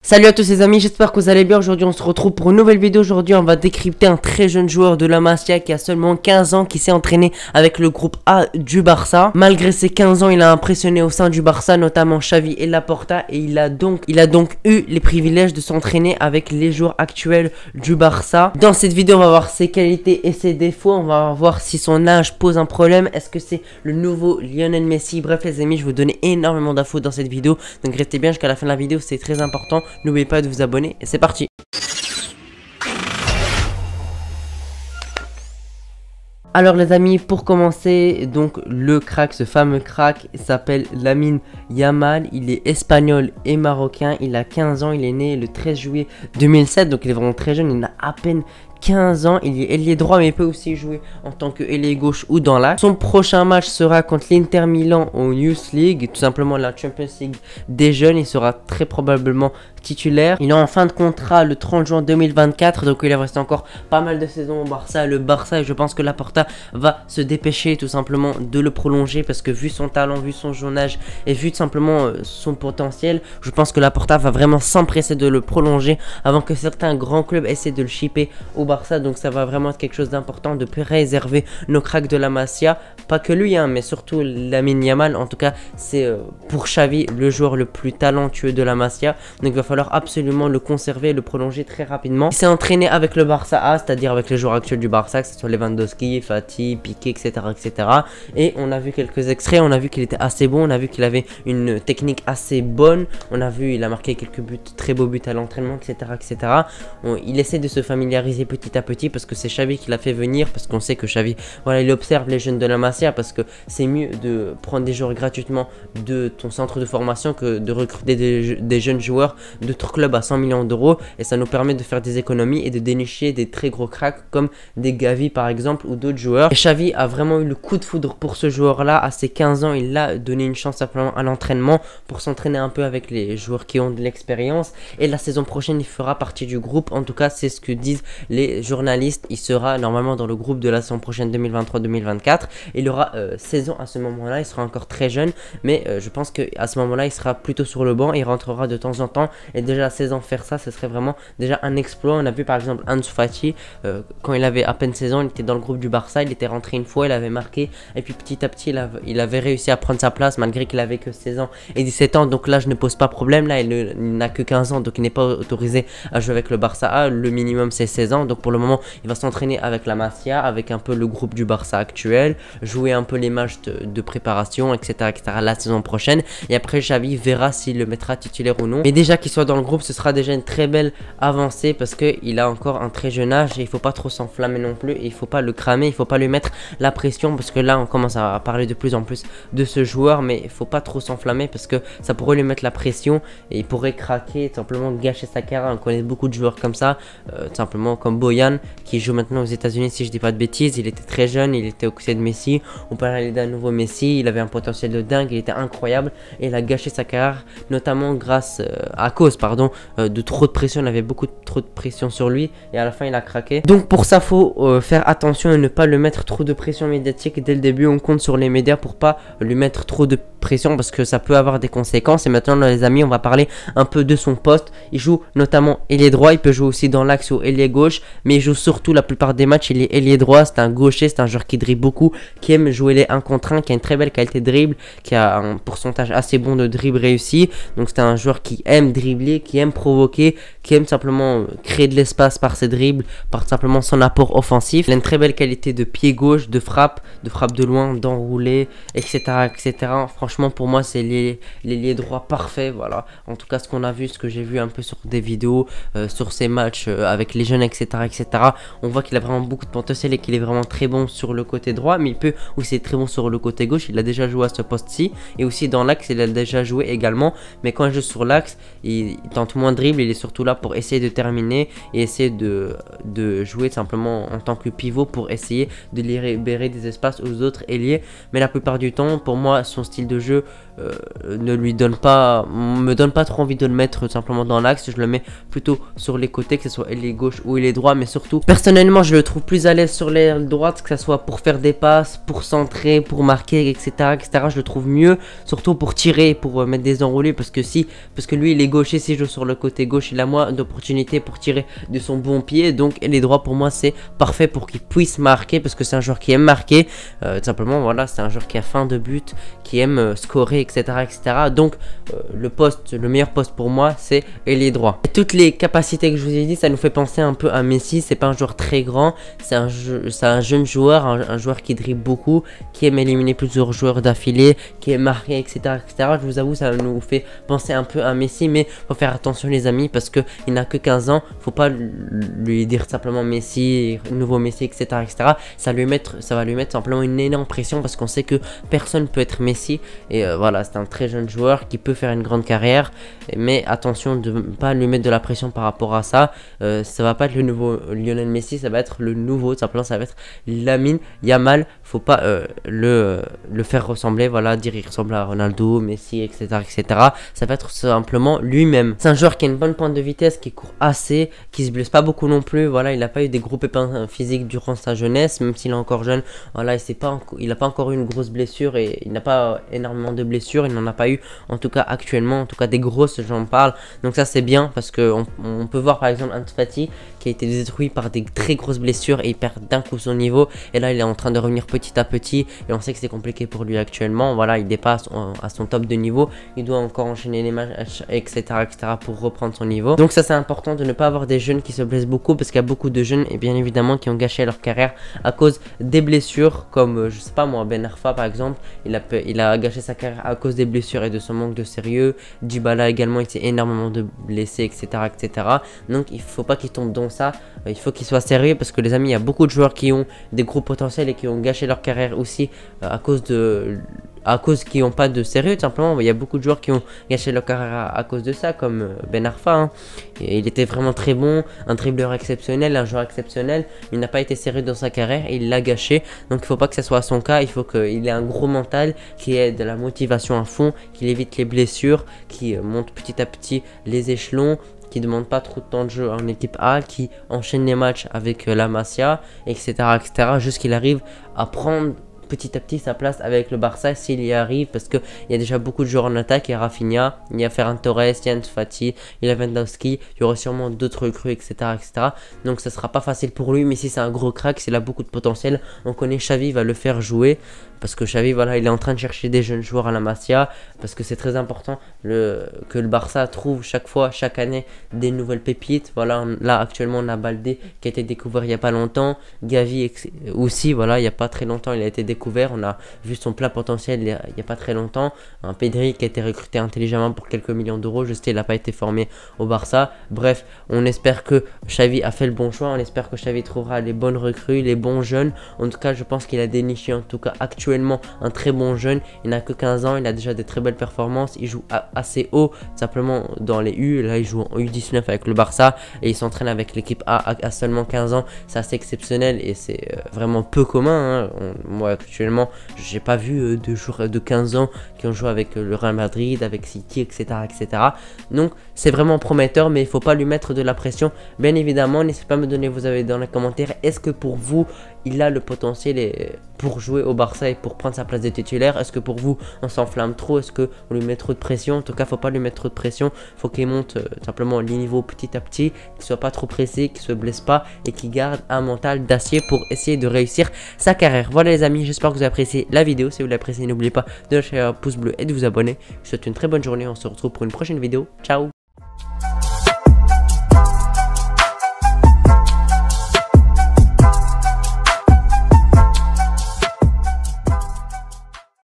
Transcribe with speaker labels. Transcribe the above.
Speaker 1: Salut à tous les amis, j'espère que vous allez bien. Aujourd'hui on se retrouve pour une nouvelle vidéo. Aujourd'hui on va décrypter un très jeune joueur de la Masia qui a seulement 15 ans, qui s'est entraîné avec le groupe A du Barça. Malgré ses 15 ans, il a impressionné au sein du Barça, notamment Xavi et Laporta, et il a donc eu les privilèges de s'entraîner avec les joueurs actuels du Barça. Dans cette vidéo on va voir ses qualités et ses défauts, on va voir si son âge pose un problème, est-ce que c'est le nouveau Lionel Messi. Bref les amis, je vais vous donner énormément d'infos dans cette vidéo, donc restez bien jusqu'à la fin de la vidéo, c'est très important. N'oubliez pas de vous abonner et c'est parti. Alors les amis, pour commencer, donc le crack, ce fameux crack, il s'appelle Lamine Yamal. Il est espagnol et marocain, il a 15 ans, il est né le 13 juillet 2007, donc il est vraiment très jeune, il a à peine 15 ans, il est ailier droit mais il peut aussi jouer en tant que ailier gauche ou dans l'axe. Son prochain match sera contre l'Inter Milan au Youth League, tout simplement la Champions League des jeunes. Il sera très probablement titulaire. Il est en fin de contrat le 30 juin 2024, donc il va rester encore pas mal de saisons au Barça. Le Barça, et je pense que Laporta va se dépêcher tout simplement de le prolonger parce que vu son talent, vu son jeune âge et vu tout simplement son potentiel, je pense que Laporta va vraiment s'empresser de le prolonger avant que certains grands clubs essaient de le shipper au Barça. Donc ça va vraiment être quelque chose d'important de préserver nos cracks de la Masia, pas que lui mais surtout Lamine Yamal. En tout cas c'est pour Xavi le joueur le plus talentueux de la Masia, donc il va falloir absolument le conserver et le prolonger très rapidement. Il s'est entraîné avec le Barça A, c'est-à-dire avec les joueurs actuels du Barça, que ce soit Lewandowski, Fati, Piqué, etc., etc. Et on a vu quelques extraits, on a vu qu'il était assez bon, on a vu qu'il avait une technique assez bonne, on a vu il a marqué quelques buts, très beaux buts à l'entraînement, etc., etc. Il essaie de se familiariser petit à petit parce que c'est Xavi qui l'a fait venir, parce qu'on sait que Xavi, voilà, il observe les jeunes de la Masia, parce que c'est mieux de prendre des joueurs gratuitement de ton centre de formation que de recruter des jeunes joueurs d'autres clubs à 100 millions d'euros, et ça nous permet de faire des économies et de dénicher des très gros cracks comme des Gavi par exemple ou d'autres joueurs. Et Xavi a vraiment eu le coup de foudre pour ce joueur là. À ses 15 ans il a donné une chance simplement à l'entraînement pour s'entraîner un peu avec les joueurs qui ont de l'expérience, et la saison prochaine il fera partie du groupe, en tout cas c'est ce que disent les journalistes. Il sera normalement dans le groupe de la saison prochaine 2023-2024. Il aura 16 ans à ce moment là, il sera encore très jeune, mais je pense qu'à ce moment là il sera plutôt sur le banc, il rentrera de temps en temps. Et déjà à 16 ans faire ça, ce serait vraiment déjà un exploit. On a vu par exemple Ansu Fati, quand il avait à peine 16 ans, il était dans le groupe du Barça, il était rentré une fois, il avait marqué, et puis petit à petit il avait réussi à prendre sa place malgré qu'il avait que 16 ans et 17 ans. Donc là je ne pose pas problème, là il n'a que 15 ans, donc il n'est pas autorisé à jouer avec le Barça A. Le minimum c'est 16 ans, donc pour le moment il va s'entraîner avec la Masia, avec un peu le groupe du Barça actuel, jouer un peu les matchs de préparation, etc., etc. la saison prochaine, et après Xavi verra s'il le mettra titulaire ou non. Mais déjà qu'il soit dans le groupe, ce sera déjà une très belle avancée parce qu'il a encore un très jeune âge et il faut pas trop s'enflammer non plus, et il faut pas le cramer, il faut pas lui mettre la pression, parce que là on commence à parler de plus en plus de ce joueur, mais il faut pas trop s'enflammer parce que ça pourrait lui mettre la pression et il pourrait craquer, tout simplement gâcher sa carrière. On connaît beaucoup de joueurs comme ça, tout simplement comme Boyan qui joue maintenant aux États-Unis si je dis pas de bêtises. Il était très jeune, il était au côté de Messi, on parlait d'un nouveau Messi, il avait un potentiel de dingue, il était incroyable et il a gâché sa carrière, notamment grâce à cause de trop de pression. Il avait beaucoup trop de pression sur lui et à la fin il a craqué. Donc pour ça faut faire attention et ne pas le mettre trop de pression médiatique dès le début. On compte sur les médias pour pas lui mettre trop de pression parce que ça peut avoir des conséquences. Et maintenant les amis, on va parler un peu de son poste. Il joue notamment ailier droit, il peut jouer aussi dans l'axe ou ailier gauche, mais il joue surtout la plupart des matchs il est ailier droit. C'est un gaucher, c'est un joueur qui dribble beaucoup, qui aime jouer les 1 contre 1, qui a une très belle qualité de dribble, qui a un pourcentage assez bon de dribble réussi. Donc c'est un joueur qui aime dribbler, qui aime provoquer, qui aime simplement créer de l'espace par ses dribbles, par simplement son apport offensif. Il a une très belle qualité de pied gauche, de frappe de loin, d'enrouler, etc., etc. Franchement pour moi c'est l'ailier droit parfait, voilà. En tout cas ce qu'on a vu, ce que j'ai vu un peu sur des vidéos, sur ses matchs avec les jeunes, etc., etc. On voit qu'il a vraiment beaucoup de potentiel et qu'il est vraiment très bon sur le côté droit, mais il peut aussi être très bon sur le côté gauche. Il a déjà joué à ce poste-ci et aussi dans l'axe il a déjà joué également, mais quand il joue sur l'axe il tente moins de dribble, il est surtout là pour essayer de terminer et essayer de jouer simplement en tant que pivot pour essayer de libérer des espaces aux autres ailiers. Mais la plupart du temps pour moi son style de jeu me donne pas trop envie de le mettre simplement dans l'axe. Je le mets plutôt sur les côtés, que ce soit ailier gauche ou ailier droit, mais surtout, personnellement, je le trouve plus à l'aise sur l'aile droite, que ce soit pour faire des passes, pour centrer, pour marquer, etc., etc. Je le trouve mieux, surtout pour tirer, pour mettre des enroulés, parce que lui, il est gaucher, s'il joue sur le côté gauche, il a moins d'opportunités pour tirer de son bon pied, donc les droits pour moi, c'est parfait pour qu'il puisse marquer, parce que c'est un joueur qui aime marquer, tout simplement, voilà, c'est un joueur qui a faim de but, qui aime scorer, etc., etc. Donc, le meilleur poste pour moi, c'est ailier droit. Et toutes les capacités que je vous ai dit, ça nous fait penser un peu à Messi. C'est pas un joueur très grand, c'est un jeune joueur, un joueur qui dribble beaucoup, qui aime éliminer plusieurs joueurs d'affilée, qui aime marquer, etc., etc. Je vous avoue, ça nous fait penser un peu à Messi, mais faut faire attention les amis, parce que il n'a que 15 ans, faut pas lui dire simplement Messi, nouveau Messi, etc., etc. Ça va lui mettre simplement une énorme pression, parce qu'on sait que personne peut être Messi, et voilà, c'est un très jeune joueur qui peut faire une grande carrière, mais attention de ne pas lui mettre de la pression par rapport à ça. Ça va pas être le nouveau Lionel Messi, ça va être le nouveau, simplement ça va être Lamine Yamal. Faut pas le faire ressembler, voilà, dire il ressemble à Ronaldo, Messi, etc., etc. Ça va être simplement lui-même. C'est un joueur qui a une bonne pointe de vitesse, qui court assez, qui se blesse pas beaucoup non plus, voilà, il n'a pas eu des gros pépins physiques durant sa jeunesse, même s'il est encore jeune, voilà, il n'a pas encore eu une grosse blessure, et il n'a pas énormément de blessures, il n'en a pas eu, en tout cas actuellement, en tout cas des grosses, j'en parle, donc ça c'est bien, parce que on peut voir par exemple Ansu Fati qui a été détruit par des très grosses blessures, et il perd d'un coup son niveau, et là il est en train de revenir petit à petit, et on sait que c'est compliqué pour lui actuellement, voilà, il dépasse à son top de niveau, il doit encore enchaîner les matchs, etc., etc., pour reprendre son niveau. Donc ça c'est important de ne pas avoir des jeunes qui se blessent beaucoup, parce qu'il y a beaucoup de jeunes, et bien évidemment, qui ont gâché leur carrière à cause des blessures, comme je sais pas moi, Ben Arfa par exemple, il a gâché sa carrière à cause des blessures et de son manque de sérieux. Dybala également, il s'est énormément de blessés, etc., etc. Donc il faut pas qu'il tombe dans ça, il faut qu'il soit sérieux, parce que les amis, il y a beaucoup de joueurs qui ont des gros potentiels et qui ont gâché leur carrière aussi à cause qu'ils n'ont pas de sérieux, tout simplement. Il y a beaucoup de joueurs qui ont gâché leur carrière à cause de ça, comme Ben Arfa, hein. Et il était vraiment très bon, un dribbleur exceptionnel, un joueur exceptionnel. Il n'a pas été sérieux dans sa carrière et il l'a gâché. Donc il ne faut pas que ce soit son cas, il faut qu'il ait un gros mental, qui ait de la motivation à fond, qu'il évite les blessures, qui monte petit à petit les échelons, qui demande pas trop de temps de jeu en équipe A, qui enchaîne les matchs avec la Masia, etc., etc., jusqu'il arrive à prendre petit à petit sa place avec le Barça, s'il y arrive, parce qu'il y a déjà beaucoup de joueurs en attaque. Il y a Rafinha, il y a Ferran Torres, il y a Ansu Fati, il y a Lewandowski, il y aura sûrement d'autres recrues, etc., etc. Donc ça sera pas facile pour lui, mais si c'est un gros crack, s'il a beaucoup de potentiel, on connaît Xavi va le faire jouer, parce que Xavi, voilà, il est en train de chercher des jeunes joueurs à la Masia, parce que c'est très important que le Barça trouve chaque année des nouvelles pépites. Voilà, là actuellement on a Baldé qui a été découvert il y a pas longtemps, Gavi aussi, voilà, il y a pas très longtemps il a été découvert, on a vu son plein potentiel il y a pas très longtemps. Un Pedri qui a été recruté intelligemment pour quelques millions d'euros, je sais, il n'a pas été formé au Barça. Bref, on espère que Xavi a fait le bon choix, on espère que Xavi trouvera les bonnes recrues, les bons jeunes. En tout cas, je pense qu'il a déniché, en tout cas actuellement, un très bon jeune. Il n'a que 15 ans, il a déjà des très belles performances, il joue assez haut, simplement dans les U. Là il joue en U19 avec le Barça, et il s'entraîne avec l'équipe A à seulement 15 ans. C'est assez exceptionnel, et c'est vraiment peu commun, hein. Moi actuellement, j'ai pas vu de joueurs de 15 ans qui ont joué avec le Real Madrid, avec City, etc., etc. Donc c'est vraiment prometteur, mais il faut pas lui mettre de la pression. Bien évidemment, n'hésitez pas à me donner vos avis dans les commentaires. Est-ce que pour vous il a le potentiel pour jouer au Barça et pour prendre sa place de titulaire? Est-ce que pour vous on s'enflamme trop? Est-ce que on lui met trop de pression? En tout cas, faut pas lui mettre trop de pression, faut qu'il monte simplement les niveaux petit à petit, qu'il soit pas trop pressé, qu'il se blesse pas, et qu'il garde un mental d'acier pour essayer de réussir sa carrière. Voilà les amis, j'espère que vous avez apprécié la vidéo. Si vous l'avez apprécié, n'oubliez pas de lâcher un pouce bleu et de vous abonner. Je vous souhaite une très bonne journée, on se retrouve pour une prochaine vidéo. Ciao.